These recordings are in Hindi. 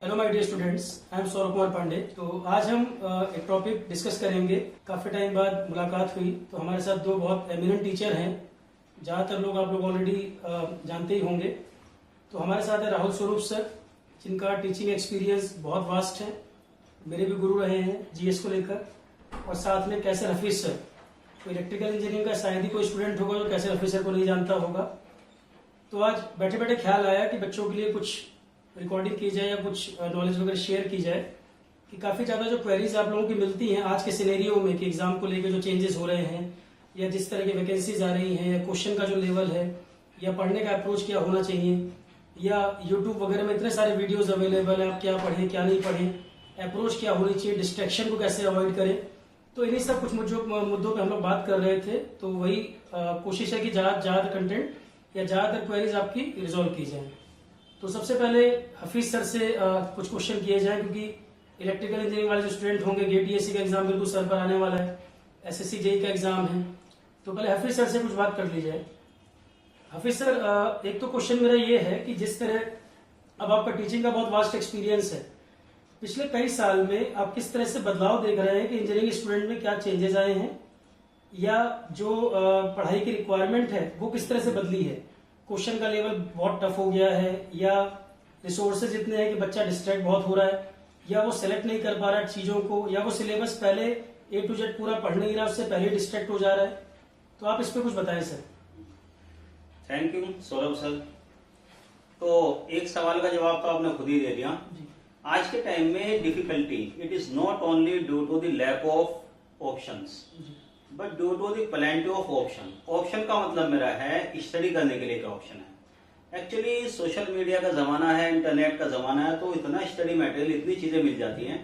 Hello my dear students, I am Saurabh Kumar Pandey. तो आज हम एक टॉपिक डिस्कस करेंगे। काफ़ी टाइम बाद मुलाकात हुई, तो हमारे साथ दो बहुत एमिनेंट टीचर हैं। ज़्यादातर लोग आप लोग ऑलरेडी जानते ही होंगे। तो हमारे साथ है राहुल स्वरूप सर, जिनका टीचिंग एक्सपीरियंस बहुत वास्ट है, मेरे भी गुरु रहे हैं जीएस को लेकर। और साथ में कैसर हफीज सर, तो इलेक्ट्रिकल इंजीनियरिंग का शायद ही कोई स्टूडेंट होगा जो कैसर हफीज सर को नहीं जानता होगा। तो आज बैठे बैठे ख्याल आया कि बच्चों के लिए कुछ रिकॉर्डिंग की जाए या कुछ नॉलेज वगैरह शेयर की जाए कि काफ़ी ज़्यादा जो क्वेरीज आप लोगों की मिलती हैं आज के सिनेरियो में कि एग्जाम को लेकर जो चेंजेस हो रहे हैं या जिस तरह की वैकेंसीज आ रही हैं या क्वेश्चन का जो लेवल है या पढ़ने का अप्रोच क्या होना चाहिए या यूट्यूब वगैरह में इतने सारे वीडियोज अवेलेबल हैं, आप क्या पढ़ें क्या नहीं पढ़ें, अप्रोच क्या होनी चाहिए, डिस्ट्रैक्शन को कैसे अवॉइड करें। तो इन्हीं सब कुछ मुद्दों पर हम लोग बात कर रहे थे। तो वही कोशिश है कि ज़्यादा कंटेंट या ज़्यादातर क्वेरीज आपकी रिजॉल्व की जाए। तो सबसे पहले हफीज सर से कुछ क्वेश्चन किए जाएं, क्योंकि इलेक्ट्रिकल इंजीनियरिंग वाले जो स्टूडेंट होंगे, गेटीएससी का एग्जाम बिल्कुल सर पर आने वाला है, एसएससी जेई का एग्जाम है। तो पहले हफीज सर से कुछ बात कर ली जाए। हफीज सर, एक तो क्वेश्चन मेरा ये है कि जिस तरह अब आपका टीचिंग का बहुत वास्ट एक्सपीरियंस है, पिछले कई साल में आप किस तरह से बदलाव देख रहे हैं कि इंजीनियरिंग स्टूडेंट में क्या चेंजेस आए हैं या जो पढ़ाई की रिक्वायरमेंट है वो किस तरह से बदली है। क्वेश्चन का लेवल बहुत टफ हो गया है या रिसोर्सेज इतने हैं कि बच्चा डिस्ट्रैक्ट बहुत हो रहा है या वो सेलेक्ट नहीं कर पा रहा है चीजों को या वो सिलेबस पहले A to Z पूरा पढ़ नहीं रहा, उससे पहले डिस्ट्रैक्ट हो जा रहा है। तो आप इस पे कुछ बताएं sir. Thank you Saurabh sir. तो एक सवाल का जवाब तो आपने खुद ही दे दिया। आज के टाइम में difficulty it is not only due to the lack of options but due to the plenty of option. Option का मतलब मेरा है स्टडी करने के लिए क्या ऑप्शन है। एक्चुअली सोशल मीडिया का जमाना है, इंटरनेट का जमाना है, तो इतना स्टडी मटेरियल, इतनी चीजें मिल जाती हैं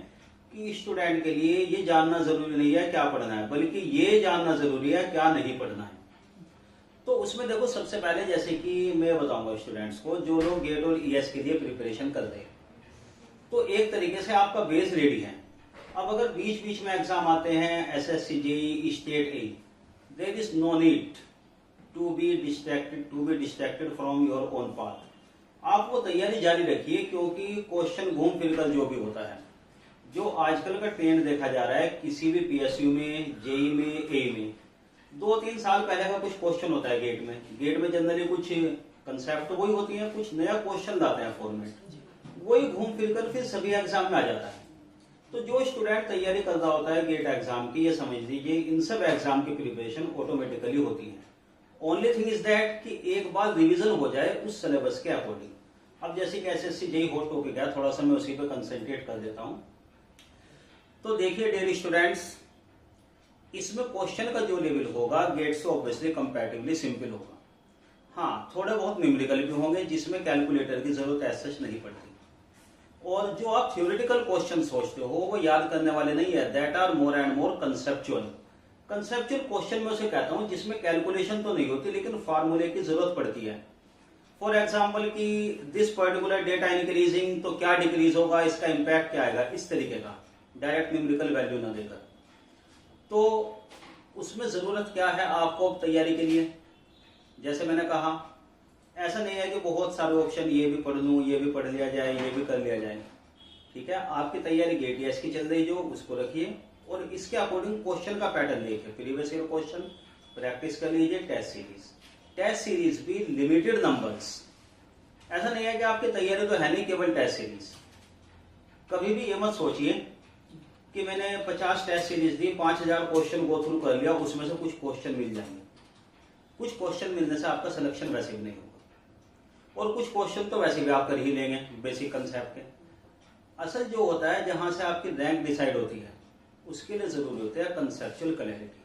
कि स्टूडेंट के लिए ये जानना जरूरी नहीं है क्या पढ़ना है, बल्कि ये जानना जरूरी है क्या नहीं पढ़ना है। तो उसमें देखो, सबसे पहले जैसे कि मैं बताऊंगा स्टूडेंट्स को जो लोग गेट और ईएस के लिए प्रिपरेशन कर रहे हैं, तो एक तरीके से आपका बेस रेडी है। अब अगर बीच बीच में एग्जाम आते हैं SSC JE state A, there is no need to be distracted from your own path. आप वो तैयारी जारी रखिए, क्योंकि क्वेश्चन घूम फिर कर जो भी होता है, जो आजकल का ट्रेंड देखा जा रहा है किसी भी पीएसयू में, जेई में, ए में, 2-3 साल पहले का कुछ क्वेश्चन होता है गेट में जनरली कुछ कंसेप्ट वही होती है, कुछ नया क्वेश्चन लाते हैं फॉर्मेट, वही घूम फिर कर फिर सभी एग्जाम में आ जाता है। तो जो स्टूडेंट तैयारी कर रहा होता है गेट एग्जाम की, ये समझ लीजिए इन सब एग्जाम की प्रिपरेशन ऑटोमेटिकली होती है। ओनली थिंग इज दैट कि एक बार रिवीजन हो जाए उस सिलेबस के अकॉर्डिंग। अब जैसे कि एसएससी जेई हॉट टॉपिक है, थोड़ा सा मैं उसी पे कंसंट्रेट कर देता हूं। तो देखिए डियर स्टूडेंट्स, इसमें क्वेश्चन का जो लेवल होगा गेट से ऑब्वियसली कंपैरेटिवली सिंपल होगा। हाँ, थोड़े बहुत न्यूमेरिकल भी होंगे जिसमें कैलकुलेटर की जरूरत ऐसा नहीं पड़ती। और जो आप थ्योरेटिकल क्वेश्चन सोचते हो वो याद करने वाले नहीं है, that are more and more conceptual question में उसे कहता हूं जिसमें कैलकुलेशन तो नहीं होती लेकिन फार्मूले की जरूरत पड़ती है। फॉर एग्जाम्पल कि दिस पर्टिकुलर डेटा इंक्रीजिंग, तो क्या डिक्रीज होगा, इसका इंपैक्ट क्या आएगा, इस तरीके का डायरेक्ट न्यूमेरिकल वैल्यू ना देकर। तो उसमें जरूरत क्या है आपको तैयारी के लिए, जैसे मैंने कहा, ऐसा नहीं है कि बहुत सारे ऑप्शन ये भी पढ़ लूं, ये भी पढ़ लिया जाए, ये भी कर लिया जाए। ठीक है, आपकी तैयारी गेटीएस की चल रही जो उसको रखिए और इसके अकॉर्डिंग क्वेश्चन का पैटर्न देखिए, प्रीवियस ईयर क्वेश्चन प्रैक्टिस कर लीजिए। टेस्ट सीरीज भी लिमिटेड नंबर्स, ऐसा नहीं है कि आपकी तैयारी तो है नहीं केवल टेस्ट सीरीज। कभी भी ये मत सोचिए कि मैंने 50 टेस्ट सीरीज दी, 5000 क्वेश्चन गो थ्रू कर लिया, उसमें से कुछ क्वेश्चन मिल जाएंगे। कुछ क्वेश्चन मिलने से आपका सिलेक्शन वैसे भी नहीं होगा और कुछ क्वेश्चन तो वैसे भी आप कर ही लेंगे बेसिक कंसेप्ट के। असल जो होता है जहां से आपकी रैंक डिसाइड होती है उसके लिए जरूरी होता है कंसेप्चुअल क्लैरिटी।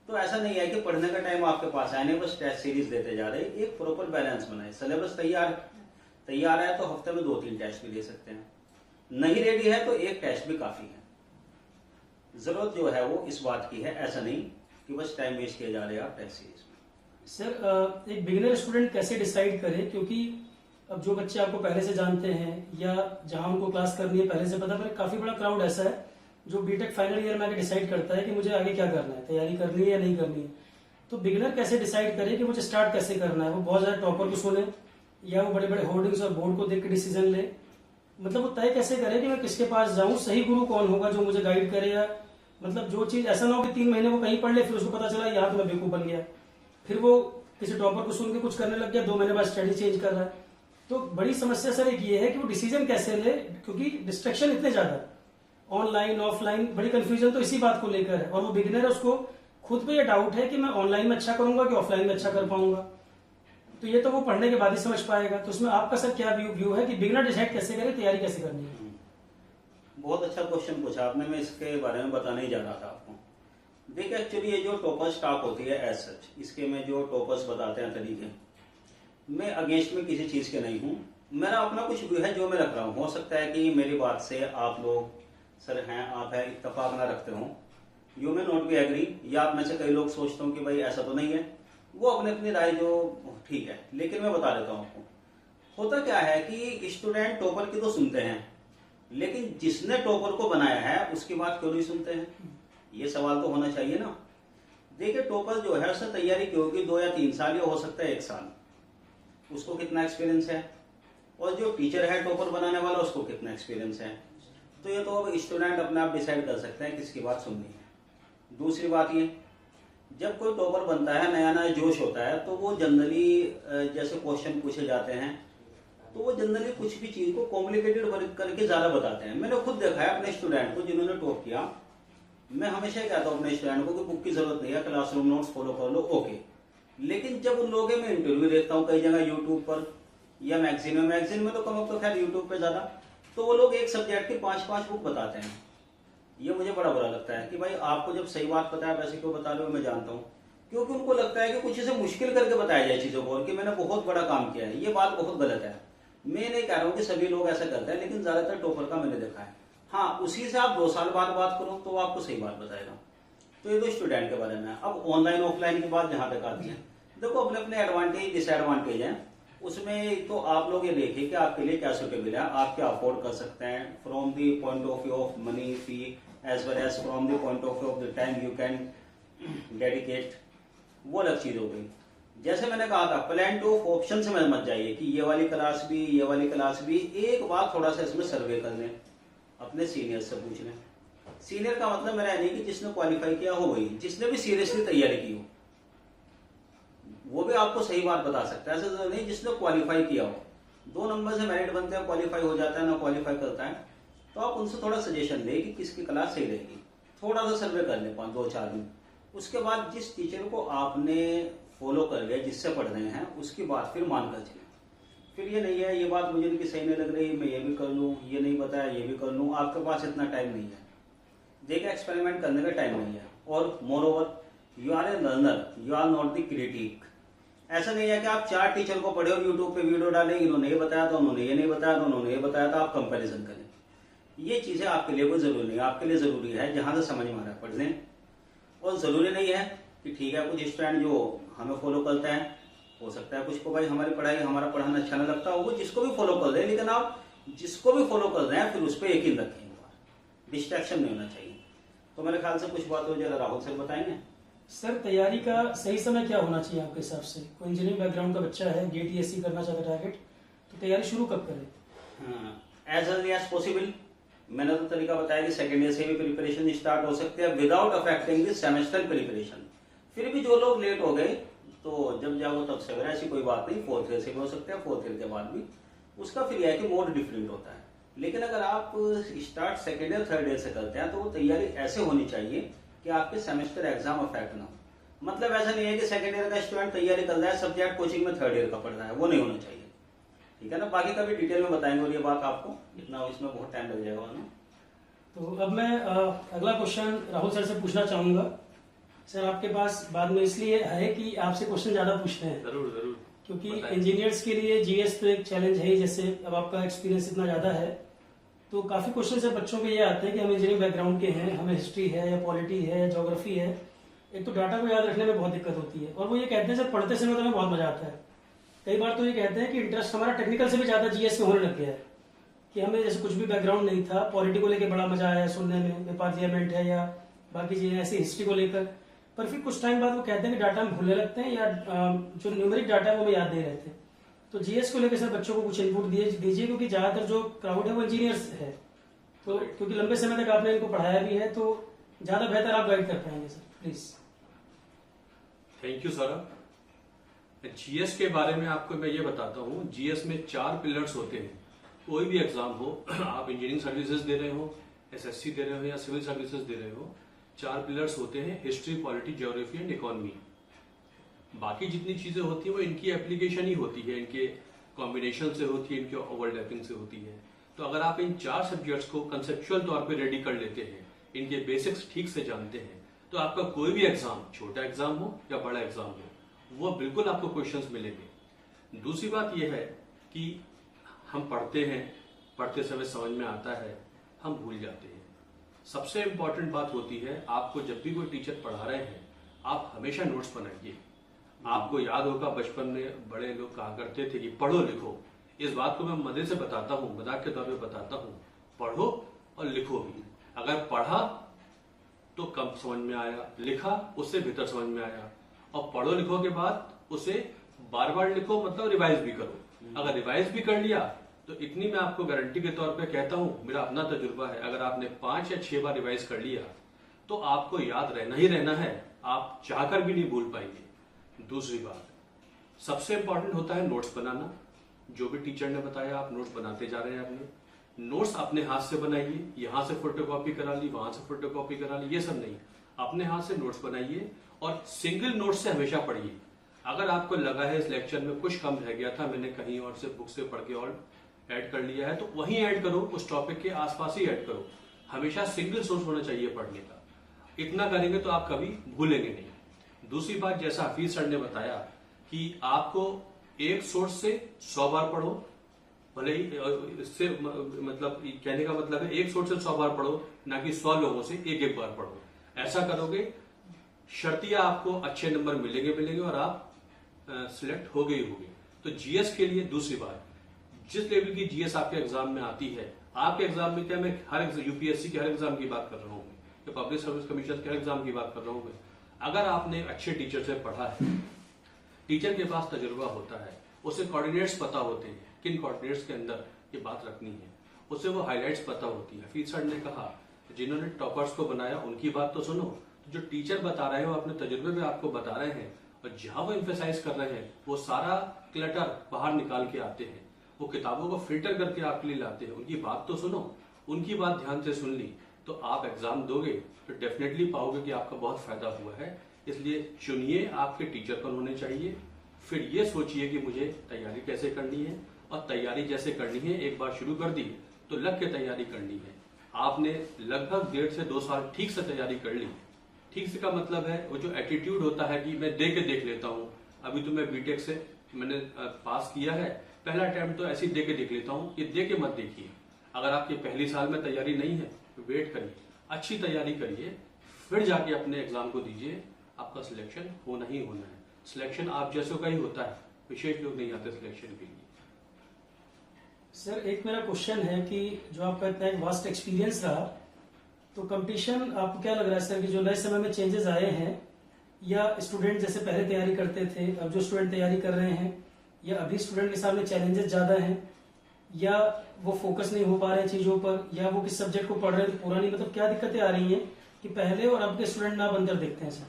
तो ऐसा नहीं है कि पढ़ने का टाइम आपके पास है नहीं, बस टेस्ट सीरीज देते जा रहे। एक प्रॉपर बैलेंस बनाए। सिलेबस तैयार है तो हफ्ते में 2-3 टेस्ट भी दे सकते हैं, नहीं रेडी है तो एक टेस्ट भी काफी है। जरूरत जो है वो इस बात की है, ऐसा नहीं कि बस टाइम वेस्ट किया जा रहा है आप टेस्ट सीरीज में। सर, एक बिगिनर स्टूडेंट कैसे डिसाइड करे, क्योंकि अब जो बच्चे आपको पहले से जानते हैं या जहां उनको क्लास करनी है पहले से पता, पर काफी बड़ा क्राउड ऐसा है जो बीटेक फाइनल ईयर में आके डिसाइड करता है कि मुझे आगे क्या करना है, तैयारी करनी है या नहीं करनी है। तो बिगिनर कैसे डिसाइड करे कि मुझे स्टार्ट कैसे करना है। वो बहुत ज्यादा टॉपर को सुने या वो बड़े बड़े होर्डिंग्स और बोर्ड को देख के डिसीजन ले, मतलब वो तय कैसे करे कि मैं किसके पास जाऊं, सही गुरु कौन होगा जो मुझे गाइड करे, या मतलब जो चीज ऐसा ना हो कि 3 महीने वो कहीं पढ़ ले फिर उसको पता चला यहाँ तो मैं बेवकूफ बन गया, फिर वो किसी टॉपर को सुन के कुछ करने लग गया, 2 महीने बाद स्टडी चेंज कर रहा है। तो बड़ी समस्या सर एक ये है कि वो डिसीजन कैसे ले, क्योंकि डिस्ट्रैक्शन इतने ज्यादा ऑनलाइन ऑफलाइन, बड़ी कंफ्यूजन तो इसी बात को लेकर है। और वो बिगिनर है, उसको खुद पे ये डाउट है कि मैं ऑनलाइन में अच्छा करूंगा कि ऑफलाइन में अच्छा कर पाऊंगा। तो ये तो वो पढ़ने के बाद ही समझ पाएगा। तो उसमें आपका सर क्या व्यू है कि बिगिनर डिसाइड कैसे करे, तैयारी कैसे करनी है? बहुत अच्छा क्वेश्चन पूछा आपने, मैं इसके बारे में बताने ही जा रहा था आपको। देखिए एक्चुअली ये जो टॉपर स्टाफ होती है एज सच, इसके में जो टॉपर्स बताते हैं तरीके, मैं अगेंस्ट में किसी चीज के नहीं हूँ। मेरा अपना कुछ व्यू है जो मैं रख रहा हूँ। हो सकता है कि मेरी बात से आप लोग सर हैं, आप हैं, इत्तेफाक ना रखते हो, यू में नॉट बी एग्री, या आप में से कई लोग सोचते हो कि भाई ऐसा तो नहीं है, वो अपने अपनी राय जो ठीक है। लेकिन मैं बता देता हूँ आपको, होता क्या है कि स्टूडेंट टॉपर की तो सुनते हैं, लेकिन जिसने टॉपर को बनाया है उसकी बात क्यों नहीं सुनते हैं? ये सवाल तो होना चाहिए ना। देखिए टॉपर जो है उसने तैयारी की होगी 2 या 3 साल, या हो सकता है 1 साल, उसको कितना एक्सपीरियंस है, और जो टीचर है टॉपर बनाने वाला उसको कितना एक्सपीरियंस है। तो ये तो अब स्टूडेंट अपने आप डिसाइड कर सकते हैं किसकी बात सुननी है। दूसरी बात ये, जब कोई टॉपर बनता है, नया नया जोश होता है, तो वो जनरली जैसे क्वेश्चन पूछे जाते हैं तो वो जनरली कुछ भी चीज को कॉम्प्लिकेटेड करके ज्यादा बताते हैं। मैंने खुद देखा है अपने स्टूडेंट को जिन्होंने टॉप किया, मैं हमेशा कहता हूँ अपने स्टूडेंट को कि बुक की जरूरत नहीं है, क्लासरूम नोट्स फॉलो कर लो, ओके। लेकिन जब उन लोगों में इंटरव्यू देखता हूँ कई जगह यूट्यूब पर या मैगजीन में तो कम तो खैर यूट्यूब पे ज्यादा, तो वो लोग एक सब्जेक्ट की 5-5 बुक बताते हैं। ये मुझे बड़ा बुरा लगता है कि भाई आपको जब सही बात पता है वैसे क्यों बता रहे हो, मैं जानता हूँ, क्योंकि उनको लगता है कि कुछ इसे मुश्किल करके बताया जाए चीजों को, और कि मैंने बहुत बड़ा काम किया है। ये बात बहुत गलत है। मैं नहीं कह रहा हूँ कि सभी लोग ऐसा करते हैं, लेकिन ज्यादातर टॉपर का मैंने देखा है। हाँ, उसी से आप 2 साल बाद बात करो तो वो आपको सही बात बताएगा। तो ये तो स्टूडेंट के बारे में है। अब ऑनलाइन ऑफलाइन की बात जहां तक आती है, देखो अपने अपने एडवांटेज डिसएडवांटेज हैं। उसमें तो आप लोग ये देखिए कि आपके लिए क्या सूटेबल है, आप क्या अफोर्ड कर सकते हैं from the point of view of money fee as well as from the point of view of the time you can dedicate, वो अलग चीज हो गई। जैसे मैंने कहा था, प्लान ऑफ ऑप्शन से मत जाइए कि ये वाली क्लास भी, ये वाली क्लास भी। एक बार थोड़ा सा इसमें सर्वे कर लें, अपने सीनियर से पूछ लें। सीनियर का मतलब मेरा नहीं कि जिसने क्वालिफाई किया हो वही, जिसने भी सीरियसली तैयारी की हो वो भी आपको सही बात बता सकता है। ऐसा जरूरी नहीं जिसने क्वालिफाई किया हो। 2 नंबर से मेरिट बनते हैं, क्वालिफाई हो जाता है ना क्वालिफाई करता है, तो आप उनसे थोड़ा सजेशन लें कि किसकी क्लास सही रहेगी। थोड़ा सा सर्वे कर लें 2-4 दिन। उसके बाद जिस टीचर को आपने फॉलो कर लिया, जिससे पढ़ रहे हैं, उसकी बात फिर मानकर चलें। फिर ये नहीं है ये बात मुझे इनकी सही नहीं लग रही, मैं ये भी कर लूँ, ये नहीं बताया ये भी कर लूँ। आपके पास इतना टाइम नहीं है, देखिए एक्सपेरिमेंट करने का टाइम नहीं है। और moreover you are a learner, you are not the critic. ऐसा नहीं है कि आप 4 टीचर को पढ़े और यूट्यूब पे वीडियो डालें, इन्होंने ये बताया था, उन्होंने ये नहीं बताया था, उन्होंने ये बताया था, आप कंपैरिजन करें। ये चीजें आपके लिए कोई जरूरी नहीं है। आपके लिए जरूरी है जहां से समझ में आ रहा है पढ़ लें। और जरूरी नहीं है कि ठीक है कुछ स्टूडेंट जो हमें फॉलो करते हैं, हो सकता है कुछ को भाई हमारी पढ़ाई हमारा पढ़ाना अच्छा नहीं लगता हो, वो जिसको भी फॉलो कर रहे हैं, लेकिन आप जिसको भी फॉलो कर रहे हैं फिर उस पर यकीन रखें, डिस्ट्रैक्शन नहीं होना चाहिए। तो मेरे ख्याल से कुछ बात हो जरा राहुल सर बताएंगे। सर तैयारी का सही समय क्या होना चाहिए आपके हिसाब से? कोई इंजीनियरिंग बैकग्राउंड का बच्चा है, गेट टीएससी करना चाहता है टारगेट, तो तैयारी शुरू कब करें? As early as possible. मैंने तो तरीका बताया कि सेकेंड ईयर से भी प्रिपरेशन स्टार्ट हो सकती है without affecting the semester preparation. फिर भी जो लोग लेट हो गए तो जब जाओ तब से, ऐसी कोई बात नहीं, 4th ईयर से भी हो सकते हैं, 4th ईयर के बाद भी। उसका फिर यह है कि मोड डिफरेंट होता है। लेकिन अगर आप start second year 3rd year से करते हैं तो वो तैयारी ऐसे होनी चाहिए कि आपके सेमेस्टर एग्जाम अफेक्ट ना हो। मतलब ऐसा नहीं है कि सेकेंड ईयर का स्टूडेंट तैयारी कर रहा है, सब्जेक्ट कोचिंग में 3rd ईयर का पढ़ रहा है, वो नहीं होना चाहिए। ठीक है ना, बाकी का भी डिटेल में बताएंगे और ये बात आपको, इतना इसमें बहुत टाइम लग जाएगा ना। तो अब मैं अगला क्वेश्चन राहुल सर से पूछना चाहूंगा। सर आपके पास बाद में इसलिए है कि आपसे क्वेश्चन ज्यादा पूछते हैं, जरूर जरूर, क्योंकि इंजीनियर्स के लिए जीएस तो एक चैलेंज है ही। जैसे अब आपका एक्सपीरियंस इतना ज्यादा है तो काफी क्वेश्चन से बच्चों के ये आते हैं कि हम इंजीनियरिंग बैकग्राउंड के हैं, हमें हिस्ट्री है या पॉलिटी है या ज्योग्राफी है, एक तो डाटा को याद रखने में बहुत दिक्कत होती है। और वो ये कहते हैं सर पढ़ते समय तो हमें बहुत मजा आता है। कई बार तो ये कहते हैं कि इंटरेस्ट हमारा टेक्निकल से भी ज्यादा जीएस में होने लग गया है, कि हमें जैसे कुछ भी बैकग्राउंड नहीं था, पॉलिटी को लेकर बड़ा मजा आया सुनने में, पार्लियामेंट है या बाकी चीजें ऐसी हिस्ट्री को लेकर। पर फिर कुछ टाइम बाद वो कहते हैं कि डाटा हम भूलने लगते हैं या जो न्यूमेरिक डाटा है वो हमें याद नहीं रहते। तो जीएस को लेकर सर बच्चों को कुछ इनपुट दीजिए, क्योंकि ज्यादातर जो क्राउड है वो इंजीनियर्स है, तो क्योंकि लंबे समय तक आपने इनको पढ़ाया भी है, तो ज्यादा बेहतर आप गाइड कर पाएंगे sir, please. Thank you Saurabh. GS के बारे में आपको मैं ये बताता हूँ, जीएस में 4 पिलर्स होते हैं। कोई भी एग्जाम हो, आप इंजीनियरिंग सर्विसेज दे रहे हो, एसएससी दे रहे हो या सिविल सर्विसेज दे रहे हो, 4 पिलर्स होते हैं, history, polity, geography and economy. बाकी जितनी चीजें होती है वो इनकी एप्लीकेशन ही होती है, इनके कॉम्बिनेशन से होती है, इनके ओवरलैपिंग से होती है। तो अगर आप इन 4 सब्जेक्ट्स को कंसेप्चुअल तौर पे रेडी कर लेते हैं, इनके बेसिक्स ठीक से जानते हैं, तो आपका कोई भी एग्जाम, छोटा एग्जाम हो या बड़ा एग्जाम हो, वो बिल्कुल आपको क्वेश्चंस मिलेंगे। दूसरी बात यह है कि हम पढ़ते हैं, पढ़ते समय समझ में आता है, हम भूल जाते हैं। सबसे इंपॉर्टेंट बात होती है, आपको जब भी कोई टीचर पढ़ा रहे हैं, आप हमेशा नोट्स बनाइए। आपको याद होगा बचपन में बड़े लोग कहा करते थे कि पढ़ो लिखो। इस बात को मैं मजे से बताता हूँ, मजाक के तौर पे बताता हूँ, पढ़ो और लिखो भी। अगर पढ़ा तो कम समझ में आया, लिखा उससे बेहतर समझ में आया, और पढ़ो लिखो के बाद उसे बार बार लिखो, मतलब रिवाइज भी करो। अगर रिवाइज भी कर लिया तो इतनी मैं आपको गारंटी के तौर पे कहता हूँ, मेरा अपना तजुर्बा है, अगर आपने 5 या 6 बार रिवाइज कर लिया तो आपको याद रहना ही रहना है, आप चाहकर भी नहीं भूल पाएंगे। दूसरी बात, सबसे इंपॉर्टेंट होता है नोट्स बनाना। जो भी टीचर ने बताया आप नोट्स बनाते जा रहे हैं, अपने नोट्स अपने हाथ से बनाइए, यहां से फोटोकॉपी करा ली, वहां से फोटोकॉपी करा ली, ये सब नहीं, अपने हाथ से नोट्स बनाइए और सिंगल नोट से हमेशा पढ़िए। अगर आपको लगा है इस लेक्चर में कुछ कम रह गया था, मैंने कहीं और से बुक से पढ़ के और ऐड कर लिया है, तो वहीं ऐड करो, उस टॉपिक के आसपास ही ऐड करो। हमेशा सिंगल सोर्स होना चाहिए पढ़ने का। इतना करेंगे तो आप कभी भूलेंगे नहीं। दूसरी बात, जैसा हफीज सर ने बताया कि आपको एक सोर्स से 100 बार पढ़ो, भले ही इससे मतलब कहने का मतलब है एक सोर्स से 100 बार पढ़ो, ना कि 100 लोगों से एक एक बार पढ़ो। ऐसा करोगे शर्तिया आपको अच्छे नंबर मिलेंगे और आप सिलेक्ट हो गए होंगे। तो जीएस के लिए दूसरी बात, जिस लेवल की जीएस आपके एग्जाम में आती है, आपके एग्जाम में क्या, मैं हर यूपीएससी के हर एग्जाम की बात कर रहा हूँ, या पब्लिक सर्विस कमीशन के हर एग्जाम की बात कर रहा हूँ, अगर आपने अच्छे टीचर से पढ़ा है, टीचर के पास तजुर्बा होता है, उसे कोऑर्डिनेट्स पता होते हैं, किन कोऑर्डिनेट्स के अंदर ये बात रखनी है, उसे वो हाईलाइट्स पता होती है। हफीज सर ने कहा जिन्होंने टॉपर्स को बनाया उनकी बात तो सुनो, जो टीचर बता रहे हो अपने तजुर्बे में आपको बता रहे हैं, और जहां वो एम्फेसाइज कर रहे हैं वो सारा क्लटर बाहर निकाल के आते हैं, वो किताबों को फिल्टर करके आपके लिए लाते हैं। उनकी बात तो सुनो, उनकी बात ध्यान से सुन ली तो आप एग्जाम दोगे तो डेफिनेटली पाओगे कि आपका बहुत फायदा हुआ है। इसलिए चुनिए आपके टीचर कौन होने चाहिए, फिर ये सोचिए कि मुझे तैयारी कैसे करनी है, और तैयारी जैसे करनी है, एक बार शुरू कर दी तो लग के तैयारी करनी है। आपने लगभग 1.5 से 2 साल ठीक से तैयारी कर ली। ठीक से का मतलब है वो जो एटीट्यूड होता है कि मैं दे के देख लेता हूँ, अभी तो मैं बीटेक से मैंने पास किया है, पहला अटेम्प्ट तो ऐसे ही दे के देख लेता हूँ, ये दे के मत देखिए। अगर आपके पहली साल में तैयारी नहीं है तो वेट करिए, अच्छी तैयारी करिए, फिर जाके अपने एग्जाम को दीजिए, आपका सिलेक्शन होना ही होना है। सिलेक्शन आप जैसों का ही होता है, विशेष लोग नहीं आते सिलेक्शन के लिए। सर एक मेरा क्वेश्चन है कि जो आपका इतना एक वास्ट एक्सपीरियंस रहा, तो कंपटीशन आपको क्या लग रहा है सर कि जो नए समय में चेंजेस आए हैं, या स्टूडेंट जैसे पहले तैयारी करते थे अब जो स्टूडेंट तैयारी कर रहे हैं, या अभी स्टूडेंट के सामने चैलेंजेस ज्यादा हैं, या वो फोकस नहीं हो पा रहे हैं चीजों पर, या वो किस सब्जेक्ट को पढ़ रहे हैं तो पूरा नहीं, मतलब क्या दिक्कतें आ रही हैं कि पहले और अब के स्टूडेंट ना बनकर देखते हैं सर?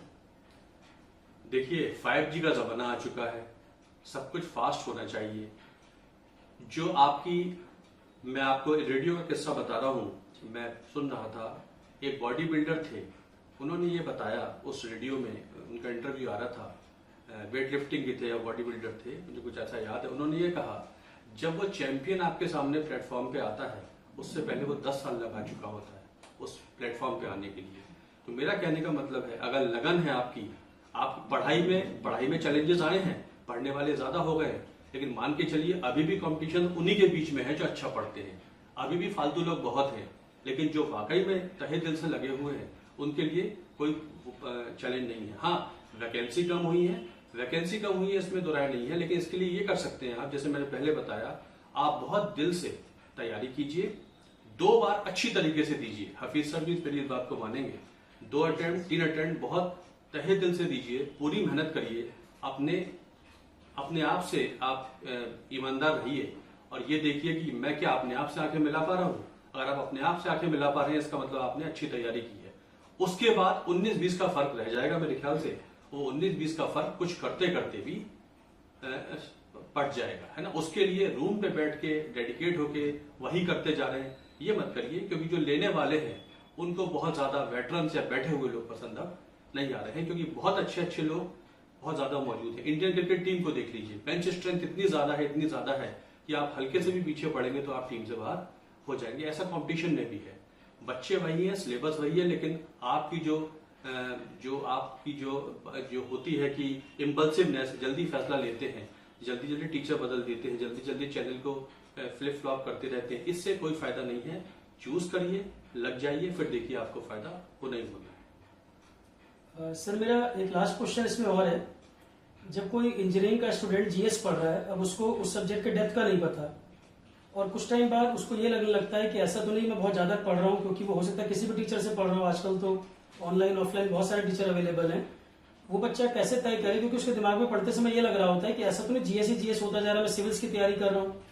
देखिए 5G का जमाना आ चुका है, सब कुछ फास्ट होना चाहिए। जो आपकी, मैं आपको रेडियो का किस्सा बता रहा हूँ, मैं सुन रहा था, एक बॉडी बिल्डर थे, उन्होंने ये बताया उस रेडियो में, उनका इंटरव्यू आ रहा था, वेट लिफ्टिंग के थे या बॉडी बिल्डर थे, मुझे कुछ ऐसा याद है। उन्होंने ये कहा जब वो चैंपियन आपके सामने प्लेटफॉर्म पे आता है, उससे पहले वो 10 साल लगा चुका होता है उस प्लेटफॉर्म पे आने के लिए। तो मेरा कहने का मतलब है, अगर लगन है आपकी, आप पढ़ाई में चैलेंजेस आए हैं, पढ़ने वाले ज्यादा हो गए, लेकिन मान के चलिए अभी भी कंपटीशन उन्हीं के बीच में है जो अच्छा पढ़ते हैं, अभी भी फालतू लोग बहुत हैं, लेकिन जो वाकई में तहे दिल से लगे हुए हैं उनके लिए कोई चैलेंज नहीं है। हाँ, वैकेंसी कम हुई है, इसमें दो राय नहीं है, लेकिन इसके लिए ये कर सकते हैं आप, जैसे मैंने पहले बताया, आप बहुत दिल से तैयारी कीजिए, 2 बार अच्छी तरीके से दीजिए। हफीज सर भी मेरी इस बात को मानेंगे, 2 अटेम्प्ट 3 अटेम्प्ट बहुत तहे दिल से दीजिए, पूरी मेहनत करिए, अपने अपने आप से आप ईमानदार रहिए और ये देखिए कि मैं क्या अपने आप से आंखें मिला पा रहा हूँ। अगर आप अपने आप से आंखें मिला पा रहे हैं इसका मतलब आपने अच्छी तैयारी की है। उसके बाद 19-20 का फर्क रह जाएगा मेरे ख्याल से। वो 19-20 का फर्क कुछ करते करते भी पड़ जाएगा, है ना। उसके लिए रूम पे बैठ के डेडिकेट होके वही करते जा रहे हैं ये मत करिए, क्योंकि जो लेने वाले हैं उनको बहुत ज्यादा वेटरन्स या बैठे हुए लोग पसंद अब नहीं आ रहे हैं, क्योंकि बहुत अच्छे अच्छे लोग बहुत ज्यादा मौजूद हैं। इंडियन क्रिकेट टीम को देख लीजिए, बेंच स्ट्रेंथ इतनी ज्यादा है कि आप हल्के से भी पीछे पड़ेंगे तो आप टीम से बाहर हो जाएंगे। ऐसा कंपटीशन में भी है। बच्चे वही है, सिलेबस वही है, लेकिन आपकी जो होती है कि इम्पल्सिवनेस, जल्दी फैसला लेते हैं, जल्दी जल्दी टीचर बदल देते हैं, जल्दी जल्दी चैनल को फ्लिप फ्लॉप करते रहते हैं, इससे कोई फायदा नहीं है। चूज करिए, लग जाइए, फिर देखिए आपको फायदा हो नहीं होगा। सर मेरा एक लास्ट क्वेश्चन इसमें और है। जब कोई इंजीनियरिंग का स्टूडेंट जीएस पढ़ रहा है, अब उसको उस सब्जेक्ट के डेप्थ का नहीं पता और कुछ टाइम बाद उसको ये लगने लगता है कि ऐसा तो नहीं मैं बहुत ज्यादा पढ़ रहा हूँ, क्योंकि वो हो सकता है किसी भी टीचर से पढ़ रहा हूँ। आजकल तो ऑनलाइन ऑफलाइन बहुत सारे टीचर अवेलेबल हैं। वो बच्चा कैसे तय करे, क्योंकि उसके दिमाग में पढ़ते समय ये लग रहा होता है कि ऐसा तो नहीं जीएस ही जीएस होता जा रहा है, मैं सिविल्स की तैयारी कर रहा हूँ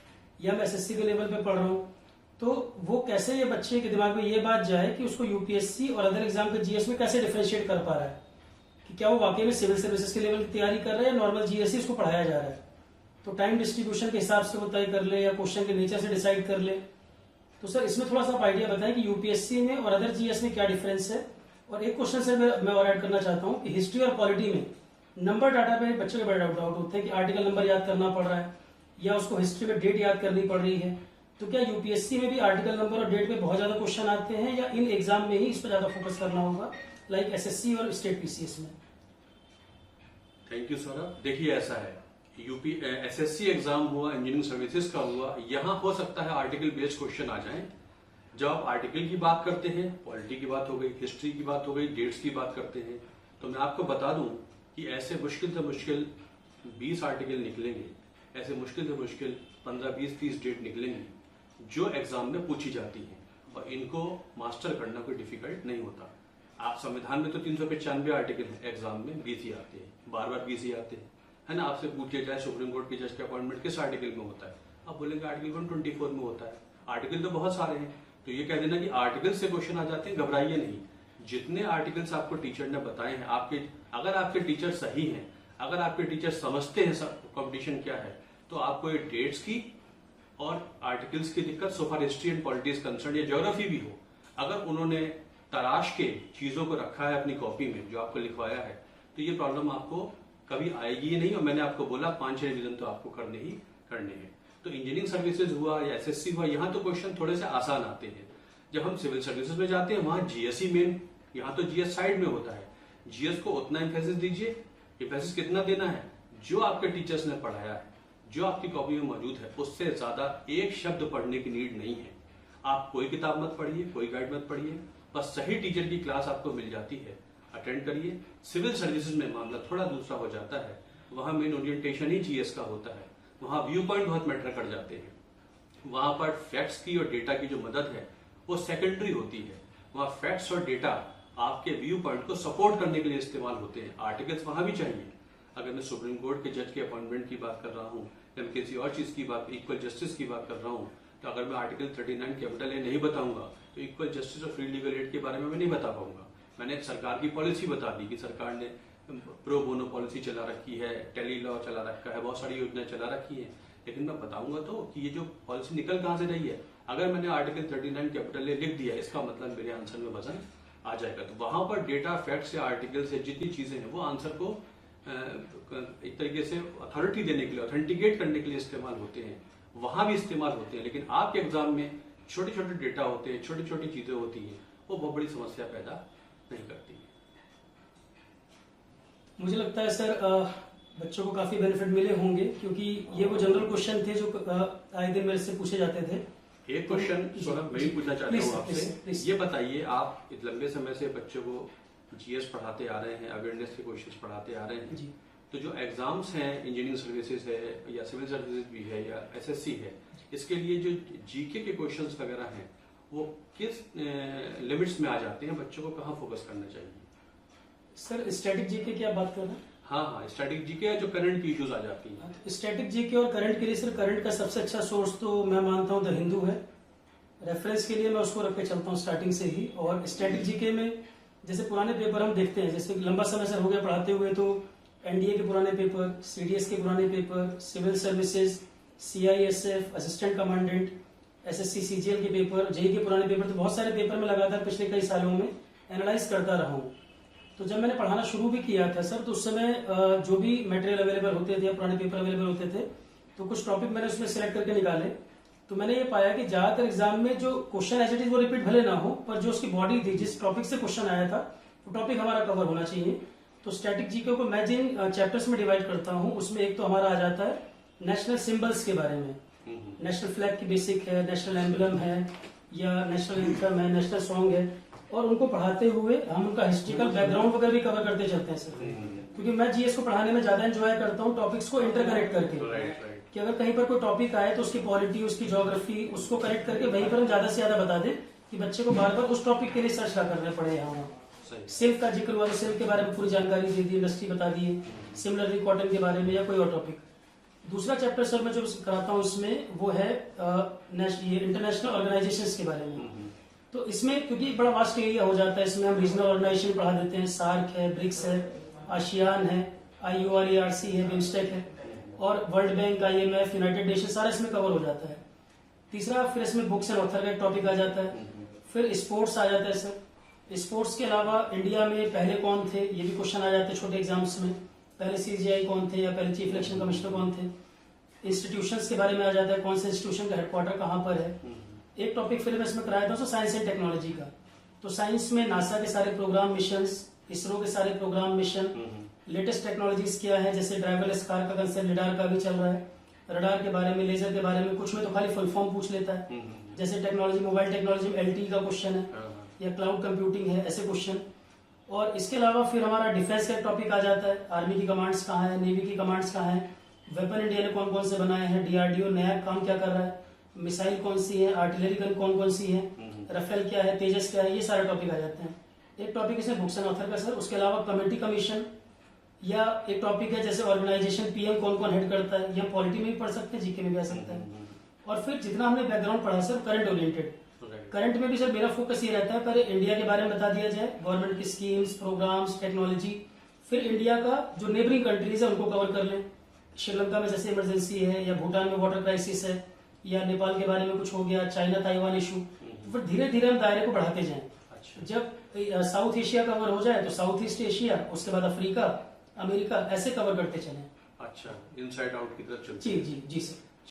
या मैं एसएससी के लेवल पे पढ़ रहा हूँ। तो वो कैसे ये बच्चे के दिमाग में ये बात जाए कि उसको यूपीएससी और अदर एग्जाम के जीएस में कैसे डिफरेंशिएट कर पा रहा है कि क्या वो वाकई में सिविल सर्विसेज के लेवल की तैयारी कर रहा है या नॉर्मल जीएस ही उसको पढ़ाया जा रहा है। तो टाइम डिस्ट्रीब्यूशन के हिसाब से वो तय कर ले या क्वेश्चन के नेचर से डिसाइड कर ले। तो सर इसमें थोड़ा सा आइडिया बताएं कि यूपीएससी में और अदर जीएस में क्या डिफरेंस है। और एक क्वेश्चन सर मैं और ऐड करना चाहता हूँ कि हिस्ट्री और पॉलिटी में नंबर डाटा पे बच्चों के बड़े डाउट होते हैं कि आर्टिकल नंबर याद करना पड़ रहा है या उसको हिस्ट्री में डेट याद करनी पड़ रही है। तो क्या यूपीएससी में भी आर्टिकल नंबर और डेट पे बहुत ज्यादा क्वेश्चन आते हैं या इन एग्जाम में ही इस पर ज्यादा फोकस करना होगा, लाइक एसएससी और स्टेट पीसीएस में? Thank you Saurabh. देखिए ऐसा है, यूपी एसएससी एग्जाम हुआ, इंजीनियरिंग सर्विसेज का हुआ, यहाँ हो सकता है आर्टिकल बेस्ड क्वेश्चन आ जाएं। जब आप आर्टिकल की बात करते हैं, पॉलिटी की बात हो गई, हिस्ट्री की बात हो गई, डेट्स की बात करते हैं, तो मैं आपको बता दूं कि ऐसे मुश्किल से मुश्किल 20 आर्टिकल निकलेंगे, ऐसे मुश्किल से मुश्किल 15, 20, 30 डेट निकलेंगी जो एग्जाम में पूछी जाती हैं, और इनको मास्टर करना कोई डिफिकल्ट नहीं होता। आप संविधान में तो 395 आर्टिकल है, एग्जाम में 20 ही आते हैं, बार बार 20 ही आते हैं, है ना। आपसे पूछे जाए सुप्रीम कोर्ट के जज के अपॉइंटमेंट किस आर्टिकल में होता है, आप बोलेंगे आर्टिकल 124 में होता है। आर्टिकल तो बहुत सारे हैं, तो ये कह देना कि आर्टिकल से क्वेश्चन आ जाते हैं, घबराइए नहीं। जितने आर्टिकल्स आपको टीचर ने बताए हैं, अगर आपके टीचर सही हैं, अगर आपके टीचर समझते हैं कंपटीशन क्या है, तो आपको ये डेट्स की और आर्टिकल्स की दिक्कत, सो फार हिस्ट्री एंड पॉलिटिक्स कंसर्न या ज्योग्राफी भी हो, अगर उन्होंने तराश के चीजों को रखा है अपनी कॉपी में जो आपको लिखवाया है, तो ये प्रॉब्लम आपको कभी आएगी ही नहीं। और मैंने आपको बोला 5-6 रिवीजन तो आपको करने हैं। तो इंजीनियरिंग सर्विसेज हुआ या एसएससी हुआ, यहाँ तो क्वेश्चन थोड़े से आसान आते हैं। जब हम सिविल सर्विसेज में जाते हैं वहां जीएस ही मेन, यहाँ तो जीएस साइड में होता है। जीएस को उतना एम्फेसिस दीजिए, एम्फेसिस कितना देना है, जो आपके टीचर्स ने पढ़ाया है, जो आपकी कॉपी में मौजूद है, उससे ज्यादा एक शब्द पढ़ने की नीड नहीं है। आप कोई किताब मत पढ़िए, कोई गाइड मत पढ़िए, बस सही टीचर की क्लास आपको मिल जाती है, अटेंड करिए। सिविल सर्विसेज में मामला थोड़ा दूसरा हो जाता है, वहां मेन ओरिएंटेशन ही जीएस का होता है, वहां व्यू पॉइंट बहुत मैटर कर जाते हैं, वहां पर फैक्ट्स की और डेटा की जो मदद है वो सेकेंडरी होती है। वहां फैक्ट्स और डेटा आपके व्यू पॉइंट को सपोर्ट करने के लिए इस्तेमाल होते हैं। आर्टिकल्स वहां भी चाहिए। अगर मैं सुप्रीम कोर्ट के जज के अपॉइंटमेंट की बात कर रहा हूँ या मैं किसी और चीज की बात, इक्वल जस्टिस की बात कर रहा हूँ, तो अगर मैं आर्टिकल 39 कैपिटल ए नहीं बताऊंगा तो इक्वल जस्टिस और फ्री लीगल एड के बारे में मैं नहीं बता पाऊंगा। मैंने सरकार की पॉलिसी बता दी कि सरकार ने प्रो बोनो पॉलिसी चला रखी है, टेली लॉ चला रखा है, बहुत सारी योजनाएं चला रखी है, लेकिन मैं बताऊंगा तो कि ये जो पॉलिसी निकल कहां से रही है। अगर मैंने आर्टिकल 39 कैपिटल ए लिख दिया, इसका मतलब मेरे आंसर में वजन आ जाएगा। तो वहां पर डेटा, फैक्ट्स या आर्टिकल से जितनी चीजें हैं वो आंसर को एक तरीके से अथॉरिटी देने के लिए, ऑथेंटिकेट करने के लिए इस्तेमाल होते हैं, वहां भी इस्तेमाल होते हैं। लेकिन आपके एग्जाम में छोटे छोटे डेटा होते हैं, छोटी छोटी चीजें होती हैं, वो बहुत बड़ी समस्या पैदा नहीं करती है। मुझे लगता है सर बच्चों को काफी बेनिफिट मिले होंगे, क्योंकि ये वो जनरल क्वेश्चन थे जो आए दिन मेरे से पूछे जाते थे। एक क्वेश्चन सौरभ मैं भी पूछना चाहता हूँ आपसे, प्लीज। ये बताइए, आप इतने लंबे समय से बच्चों को जीएस पढ़ाते आ रहे हैं, अवेयरनेस के क्वेश्चन पढ़ाते आ रहे हैं, तो जो एग्जाम्स हैं, इंजीनियरिंग सर्विसेज है या सिविल सर्विसेज भी है या एसएससी है, इसके लिए जो जीके के क्वेश्चंस वगैरह हैं वो किस लिमिट्स में आ जाते हैं, बच्चों को कहाँ फोकस करना चाहिए? सर स्टैटिक जीके की आप बात कर रहे हैं? हाँ हाँ, स्टैटिक जीके है जो करंट की इश्यूज आ जाती हैं। स्टैटिक जीके और करंट के लिए सर करंट का सबसे अच्छा सोर्स तो मैं मानता हूँ द हिंदू है। रेफरेंस के लिए मैं उसको रख के चलता हूँ स्टार्टिंग से ही। और स्टैटिक जीके में जैसे पुराने पेपर हम देखते हैं, जैसे लंबा समय से हो गया पढ़ाते हुए, तो एनडीए के पुराने पेपर, सीडीएस के पुराने paper, civil services, CISF, assistant commandant, SSC CGL के पेपर, जेई के पुराने पेपर, तो बहुत सारे पेपर में लगातार पिछले कई सालों में एनालाइज करता रहा हूँ। तो जब मैंने पढ़ाना शुरू भी किया था सर, तो उस समय जो भी मटेरियल अवेलेबल होते थे या पुराने पेपर अवेलेबल होते थे, तो कुछ टॉपिक मैंने उसमें सिलेक्ट करके निकाले। तो मैंने ये पाया कि ज्यादातर एग्जाम में जो क्वेश्चन एज इट इज वो रिपीट भले ना हो, पर जो उसकी बॉडी थी, जिस टॉपिक से क्वेश्चन आया था, वो टॉपिक हमारा कवर होना चाहिए। तो स्टैटिक जीके को मैं जिन चैप्टर्स में डिवाइड करता हूँ, उसमें एक तो हमारा आ जाता है नेशनल सिंबल्स के बारे में। नेशनल फ्लैग की बेसिक है, नेशनल एम्बलम है, या नेशनल एंथम है, नेशनल सॉन्ग है, और उनको पढ़ाते हुए हम उनका हिस्ट्रिकल बैकग्राउंड वगैरह भी कवर करते चलते हैं सर। क्योंकि मैं जीएस को पढ़ाने में ज्यादा एंजॉय करता हूँ टॉपिक्स को इंटरकनेक्ट करके, कि अगर कहीं पर कोई टॉपिक आए तो उसकी पॉलिटी, उसकी ज्योग्राफी, उसको कनेक्ट करके वहीं पर हम ज्यादा से ज्यादा बता दें कि बच्चे को बार बार उस टॉपिक के लिए सर्च ना करना पड़े। यहाँ सिल्क का जिक्र हुआ तो सिल्क के बारे में पूरी जानकारी दे दी, इंडस्ट्री बता दी, सिमिलरली कॉटन के बारे में या कोई और टॉपिक। दूसरा चैप्टर सर मैं जो कराता हूँ इसमें वो है इंटरनेशनल ऑर्गेनाइजेशंस के बारे में। तो इसमें क्योंकि बड़ा वास्ट एरिया हो जाता है, इसमें हम रीजनल ऑर्गेनाइजेशन पढ़ा देते हैं, सार्क है, ब्रिक्स है, आशियान है, IURARC है, बिम्स्टेक है, और world bank, IMF, United nation, सारा इसमें कवर हो जाता है। तीसरा फिर इसमें बुक्स एंड ऑथर का एक टॉपिक आ जाता है। फिर स्पोर्ट्स आ जाता है सर। स्पोर्ट्स के अलावा इंडिया में पहले कौन थे, ये भी क्वेश्चन आ जाते हैं छोटे एग्जाम्स में। पहले CGI कौन थे, या पहले चीफ इलेक्शन कमिश्नर कौन थे। इंस्टीट्यूशंस के बारे में आ जाता है, कौन से इंस्टीट्यूशन का हेडक्वार्टर कहाँ पर है। एक टॉपिक फिर मैं इसमें कराया था साइंस एंड टेक्नोलॉजी का। तो साइंस में नासा के सारे प्रोग्राम मिशन, इसरो के सारे प्रोग्राम मिशन, लेटेस्ट टेक्नोलॉजीज क्या है, जैसे ड्राइवरलेस कार का कंसेप्ट, लिडार का भी चल रहा है, रडार के बारे में, लेजर के बारे में, कुछ में तो खाली फुल फॉर्म पूछ लेता है, जैसे टेक्नोलॉजी, मोबाइल टेक्नोलॉजी में LTE का क्वेश्चन है, या क्लाउड कंप्यूटिंग है, ऐसे क्वेश्चन। और इसके अलावा फिर हमारा डिफेंस का टॉपिक आ जाता है, आर्मी की कमांड्स कहाँ है, नेवी की कमांड्स कहाँ है, वेपन इंडिया ने कौन कौन से बनाए हैं, DRDO नया काम क्या कर रहा है, मिसाइल कौन सी है, आर्टिलरी गन कौन कौन सी है, राफेल क्या है, तेजस क्या है, ये सारे टॉपिक आ जाते हैं। एक टॉपिक इसमें बुक्स एंड ऑथर का सर। उसके अलावा कमेटी कमीशन, या एक टॉपिक है जैसे ऑर्गेनाइजेशन, PM कौन कौन हेड करता है, या पॉलिटी में भी पढ़ सकते हैं, जीके में भी आ सकता है। और फिर जितना हमने बैकग्राउंड पढ़ा सर करंट ओरिएंटेड, करंट में भी सर मेरा फोकस ये रहता है पहले इंडिया के बारे में बता दिया जाए, गवर्नमेंट की स्कीम्स, प्रोग्राम्स, टेक्नोलॉजी, फिर इंडिया का जो नेबरिंग कंट्रीज है उनको कवर कर लें। श्रीलंका में जैसे इमरजेंसी है, या भूटान में वाटर क्राइसिस है, या नेपाल के बारे में कुछ हो गया, चाइना ताइवान इशू, तो फिर धीरे धीरे हम दायरे को बढ़ाते जाएं। अच्छा। जब साउथ एशिया कवर हो जाए तो साउथ ईस्ट एशिया, उसके बाद अफ्रीका, अमेरिका, ऐसे कवर करते चलें। अच्छा, इनसाइड आउट की तरफ चलते। जी जी जी सर।